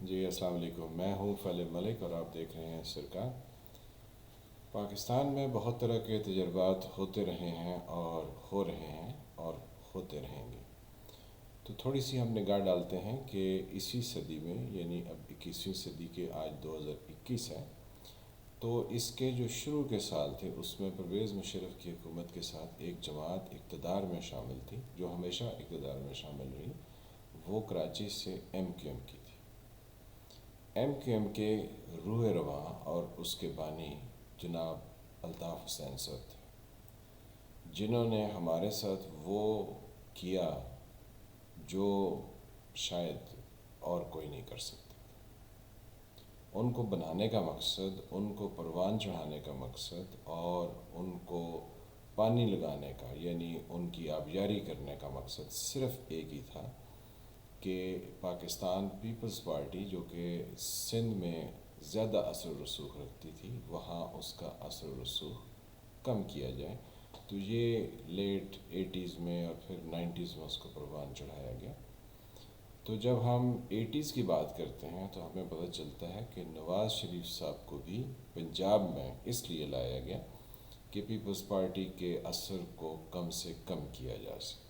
جی السلام علیکم، میں ہوں فیل ملک اور آپ دیکھ رہے ہیں سرکار۔ پاکستان میں بہت طرح کے تجربات ہوتے رہے ہیں اور ہو رہے ہیں اور ہوتے رہیں گے، تو تھوڑی سی ہم نگاہ ڈالتے ہیں کہ اسی صدی میں، یعنی اب 21ویں صدی کے آج 2021 ہے، تو اس کے جو شروع کے سال تھے اس میں پرویز مشرف کی حکومت کے ساتھ ایک جماعت اقتدار میں شامل تھی جو ہمیشہ اقتدار میں شامل رہی۔ وہ کراچی سے ایم کیو ایم کی تھی۔ ایم کیو ایم کے روح رواں اور اس کے بانی جناب الطاف حسین صاحب تھے، جنہوں نے ہمارے ساتھ وہ کیا جو شاید اور کوئی نہیں کر سکتا۔ ان کو بنانے کا مقصد، ان کو پروان چڑھانے کا مقصد اور ان کو پانی لگانے کا، یعنی ان کی آبیاری کرنے کا مقصد صرف ایک ہی تھا کہ پاکستان پیپلز پارٹی جو کہ سندھ میں زیادہ اثر و رسوخ رکھتی تھی، وہاں اس کا اثر و رسوخ کم کیا جائے۔ تو یہ لیٹ 80s میں اور پھر 90s میں اس کو پروان چڑھایا گیا۔ تو جب ہم 80s کی بات کرتے ہیں تو ہمیں پتہ چلتا ہے کہ نواز شریف صاحب کو بھی پنجاب میں اس لیے لایا گیا کہ پیپلز پارٹی کے اثر کو کم سے کم کیا جا سکے۔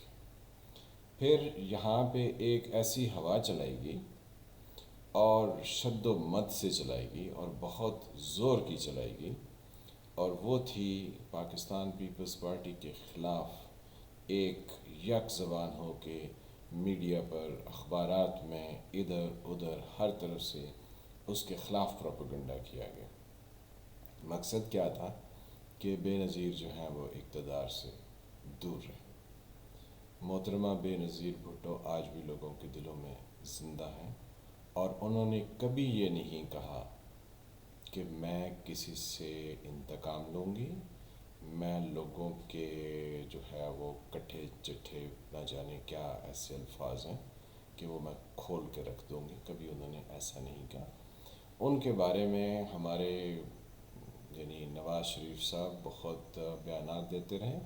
پھر یہاں پہ ایک ایسی ہوا چلائی گئی اور شد و مد سے چلائی گئی اور بہت زور کی چلائی گئی، اور وہ تھی پاکستان پیپلز پارٹی کے خلاف ایک یک زبان ہو کے میڈیا پر، اخبارات میں، ادھر ادھر ہر طرف سے اس کے خلاف پروپیگنڈا کیا گیا۔ مقصد کیا تھا کہ بے نظیر جو ہیں وہ اقتدار سے دور رہے۔ محترمہ بے نظیر بھٹو آج بھی لوگوں کے دلوں میں زندہ ہیں، اور انہوں نے کبھی یہ نہیں کہا کہ میں کسی سے انتقام لوں گی، میں لوگوں کے جو ہے وہ کٹھے چٹھے نہ جانے کیا ایسے الفاظ ہیں کہ وہ میں کھول کے رکھ دوں گی، کبھی انہوں نے ایسا نہیں کہا۔ ان کے بارے میں ہمارے یعنی نواز شریف صاحب بہت بیانات دیتے رہے،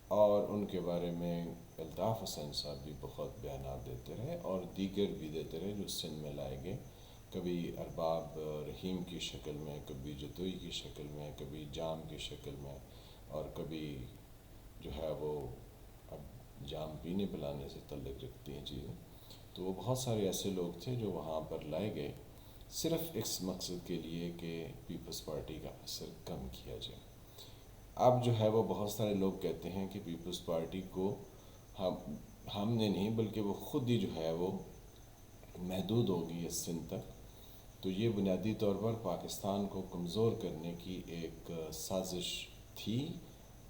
اور ان کے بارے میں الطاف حسین صاحب بھی بہت بیانات دیتے رہے اور دیگر بھی دیتے رہے جو سندھ میں لائے گئے، کبھی ارباب رحیم کی شکل میں، کبھی جتوئی کی شکل میں، کبھی جام کی شکل میں، اور کبھی جو ہے وہ اب جام پینے پلانے سے تعلق رکھتی ہیں چیزیں۔ تو وہ بہت سارے ایسے لوگ تھے جو وہاں پر لائے گئے صرف اس مقصد کے لیے کہ پیپلز پارٹی کا اثر کم کیا جائے۔ اب جو ہے وہ بہت سارے لوگ کہتے ہیں کہ پیپلز پارٹی کو ہم نے نہیں بلکہ وہ خود ہی جو ہے وہ محدود ہوگی اس سندھ تک۔ تو یہ بنیادی طور پر پاکستان کو کمزور کرنے کی ایک سازش تھی،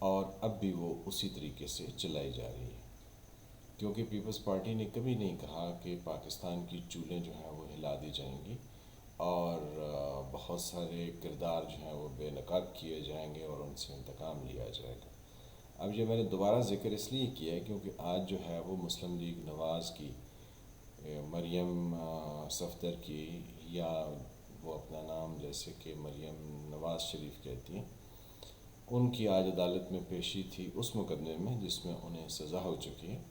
اور اب بھی وہ اسی طریقے سے چلائی جا رہی ہے، کیونکہ پیپلز پارٹی نے کبھی نہیں کہا کہ پاکستان کی چولیں جو ہیں وہ ہلا دی جائیں گی اور بہت سارے کردار جو ہیں وہ بے نقاب کیے جائیں گے اور ان سے انتقام لیا جائے گا۔ اب یہ میں نے دوبارہ ذکر اس لیے کیا ہے کیونکہ آج جو ہے وہ مسلم لیگ نواز کی، مریم صفدر کی، یا وہ اپنا نام جیسے کہ مریم نواز شریف کہتی ہیں، ان کی آج عدالت میں پیشی تھی اس مقدمے میں جس میں انہیں سزا ہو چکی ہے۔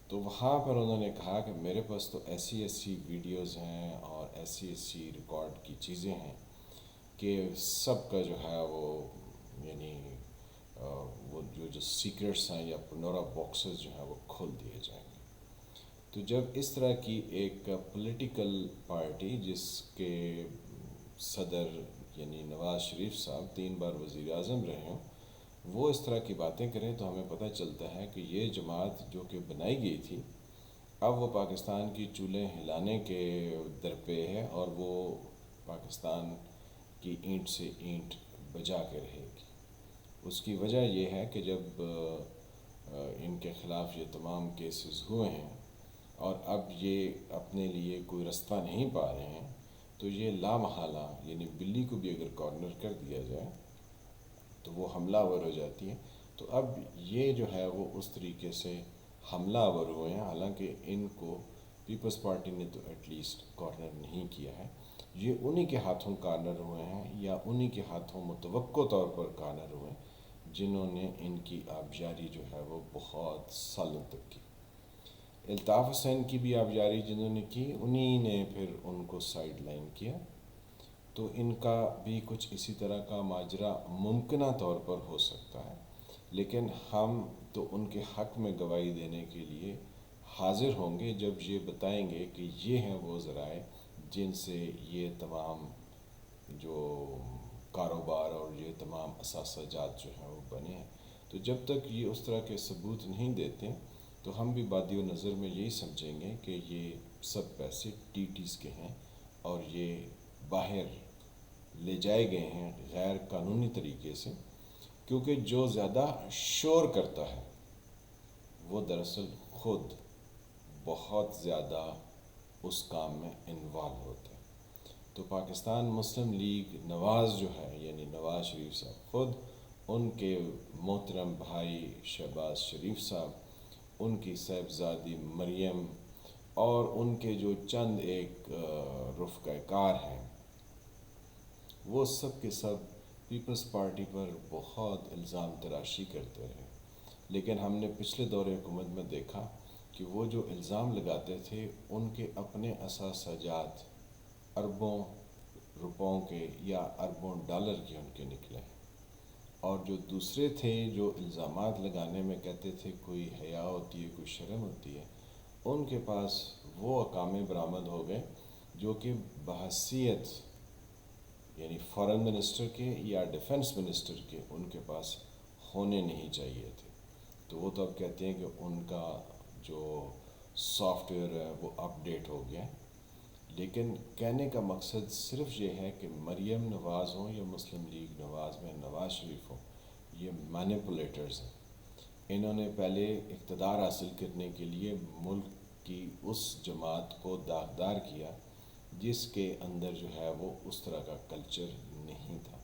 تو وہاں پر انہوں نے کہا کہ میرے پاس تو ایسی ایسی ویڈیوز ہیں اور ایسی ایسی ریکارڈ کی چیزیں ہیں کہ سب کا جو ہے وہ یعنی وہ جو سیکرٹس ہیں یا پنڈورا باکسز جو ہیں وہ کھول دیے جائیں گے۔ تو جب اس طرح کی ایک پولیٹیکل پارٹی جس کے صدر یعنی نواز شریف صاحب 3 بار وزیر اعظم رہے ہوں، وہ اس طرح کی باتیں کریں تو ہمیں پتہ چلتا ہے کہ یہ جماعت جو کہ بنائی گئی تھی اب وہ پاکستان کی چولیں ہلانے کے درپے ہے، اور وہ پاکستان کی اینٹ سے اینٹ بجا کے رہے گی۔ اس کی وجہ یہ ہے کہ جب ان کے خلاف یہ تمام کیسز ہوئے ہیں اور اب یہ اپنے لیے کوئی رستہ نہیں پا رہے ہیں، تو یہ لامحالہ یعنی بلی کو بھی اگر کارنر کر دیا جائے تو وہ حملہ آور ہو جاتی ہے۔ تو اب یہ جو ہے وہ اس طریقے سے حملہ آور ہوئے ہیں، حالانکہ ان کو پیپلز پارٹی نے تو ایٹ لیسٹ کارنر نہیں کیا ہے، یہ انہی کے ہاتھوں کارنر ہوئے ہیں یا انہی کے ہاتھوں متوقع طور پر کارنر ہوئے ہیں جنہوں نے ان کی آبیاری جو ہے وہ بہت سالوں تک کی۔ الطاف حسین کی بھی آبیاری جنہوں نے کی، انہی نے پھر ان کو سائیڈ لائن کیا، تو ان کا بھی کچھ اسی طرح کا ماجرا ممکنہ طور پر ہو سکتا ہے، لیکن ہم تو ان کے حق میں گواہی دینے کے لیے حاضر ہوں گے جب یہ بتائیں گے کہ یہ ہیں وہ ذرائع جن سے یہ تمام جو کاروبار اور یہ تمام اثاثہ جات جو ہیں وہ بنے ہیں۔ تو جب تک یہ اس طرح کے ثبوت نہیں دیتے تو ہم بھی بادی و نظر میں یہی سمجھیں گے کہ یہ سب پیسے ٹی ٹیز کے ہیں اور یہ باہر لے جائے گئے ہیں غیر قانونی طریقے سے، کیونکہ جو زیادہ شور کرتا ہے وہ دراصل خود بہت زیادہ اس کام میں انوالو ہوتے ہیں۔ تو پاکستان مسلم لیگ نواز جو ہے، یعنی نواز شریف صاحب خود، ان کے محترم بھائی شہباز شریف صاحب، ان کی صاحبزادی مریم، اور ان کے جو چند ایک رفقۂ کار ہیں، وہ سب کے سب پیپلز پارٹی پر بہت الزام تراشی کرتے رہے، لیکن ہم نے پچھلے دور حکومت میں دیکھا کہ وہ جو الزام لگاتے تھے ان کے اپنے اثاثہ جات اربوں روپوں کے یا اربوں ڈالر کے ان کے نکلے، اور جو دوسرے تھے جو الزامات لگانے میں کہتے تھے کوئی حیا ہوتی ہے، کوئی شرم ہوتی ہے، ان کے پاس وہ اقامے برآمد ہو گئے جو کہ بحیثیت یعنی فارن منسٹر کے یا ڈیفنس منسٹر کے ان کے پاس ہونے نہیں چاہیے تھے۔ تو وہ تو اب کہتے ہیں کہ ان کا جو سافٹ ویئر ہے وہ اپ ڈیٹ ہو گیا ہے، لیکن کہنے کا مقصد صرف یہ ہے کہ مریم نواز ہوں یا مسلم لیگ نواز میں نواز شریف ہوں، یہ مینیپولیٹرز ہیں۔ انہوں نے پہلے اقتدار حاصل کرنے کے لیے ملک کی اس جماعت کو داغدار کیا جس کے اندر جو ہے وہ اس طرح کا کلچر نہیں تھا۔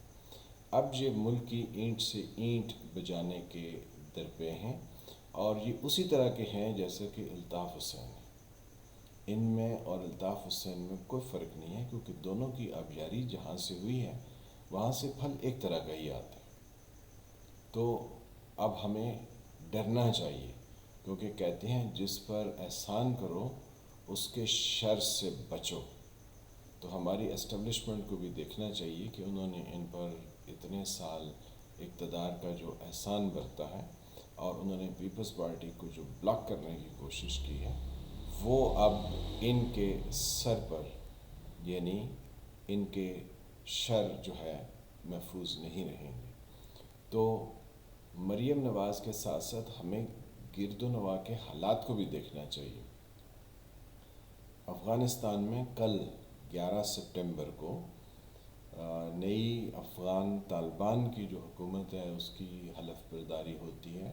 اب یہ ملک کی اینٹ سے اینٹ بجانے کے درپے ہیں، اور یہ اسی طرح کے ہیں جیسے کہ الطاف حسین ہے۔ ان میں اور الطاف حسین میں کوئی فرق نہیں ہے، کیونکہ دونوں کی آبیاری جہاں سے ہوئی ہے وہاں سے پھل ایک طرح کا ہی آتا ہے۔ تو اب ہمیں ڈرنا چاہیے، کیونکہ کہتے ہیں جس پر احسان کرو اس کے شر سے بچو۔ تو ہماری اسٹیبلشمنٹ کو بھی دیکھنا چاہیے کہ انہوں نے ان پر اتنے سال اقتدار کا جو احسان برتا ہے، اور انہوں نے پیپلز پارٹی کو جو بلاک کرنے کی کوشش کی ہے، وہ اب ان کے سر پر یعنی ان کے شر جو ہے محفوظ نہیں رہیں گے۔ تو مریم نواز کے ساتھ ساتھ ہمیں گرد و نواح کے حالات کو بھی دیکھنا چاہیے۔ افغانستان میں کل 11 سپٹمبر کو نئی افغان طالبان کی جو حکومت ہے اس کی حلف برداری ہوتی ہے،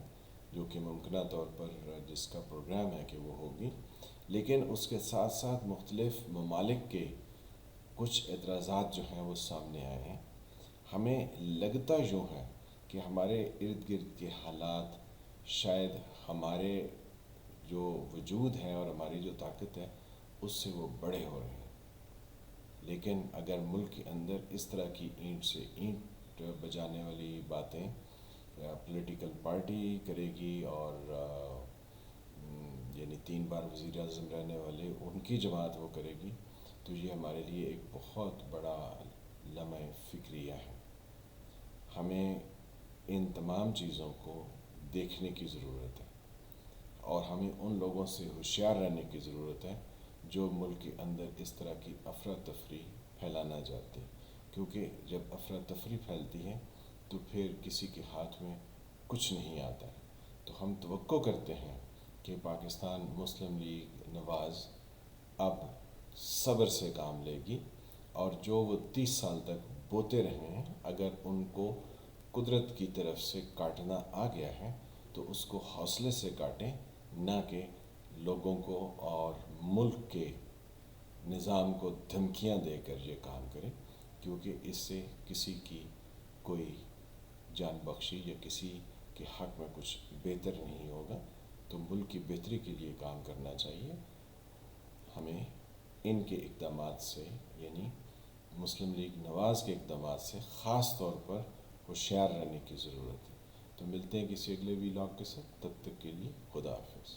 جو کہ ممکنہ طور پر جس کا پروگرام ہے کہ وہ ہوگی، لیکن اس کے ساتھ ساتھ مختلف ممالک کے کچھ اعتراضات جو ہیں وہ سامنے آئے ہیں۔ ہمیں لگتا یوں ہے کہ ہمارے ارد گرد کے حالات شاید ہمارے جو وجود ہے اور ہماری جو طاقت ہے اس سے وہ بڑے ہو رہے ہیں، لیکن اگر ملک کے اندر اس طرح کی اینٹ سے اینٹ بجانے والی باتیں پولیٹیکل پارٹی کرے گی، اور یعنی 3 بار وزیر اعظم رہنے والے ان کی جماعت وہ کرے گی، تو یہ ہمارے لیے ایک بہت بڑا لمحہ فکریہ ہے۔ ہمیں ان تمام چیزوں کو دیکھنے کی ضرورت ہے، اور ہمیں ان لوگوں سے ہوشیار رہنے کی ضرورت ہے جو ملک کے اندر اس طرح کی افراتفری پھیلانا چاہتے ہیں، کیونکہ جب افراتفری پھیلتی ہے تو پھر کسی کے ہاتھ میں کچھ نہیں آتا ہے۔ تو ہم توقع کرتے ہیں کہ پاکستان مسلم لیگ نواز اب صبر سے کام لے گی، اور جو وہ 30 سال تک بوتے رہے ہیں، اگر ان کو قدرت کی طرف سے کاٹنا آ گیا ہے تو اس کو حوصلے سے کاٹیں، نہ کہ لوگوں کو اور ملک کے نظام کو دھمکیاں دے کر یہ کام کریں، کیونکہ اس سے کسی کی کوئی جان بخشی یا کسی کے حق میں کچھ بہتر نہیں ہوگا۔ تو ملک کی بہتری کے لیے کام کرنا چاہیے۔ ہمیں ان کے اقدامات سے یعنی مسلم لیگ نواز کے اقدامات سے خاص طور پر ہوشیار رہنے کی ضرورت ہے۔ تو ملتے ہیں کسی اگلے ویلاگ کے ساتھ، تب تک کے لیے خدا حافظ۔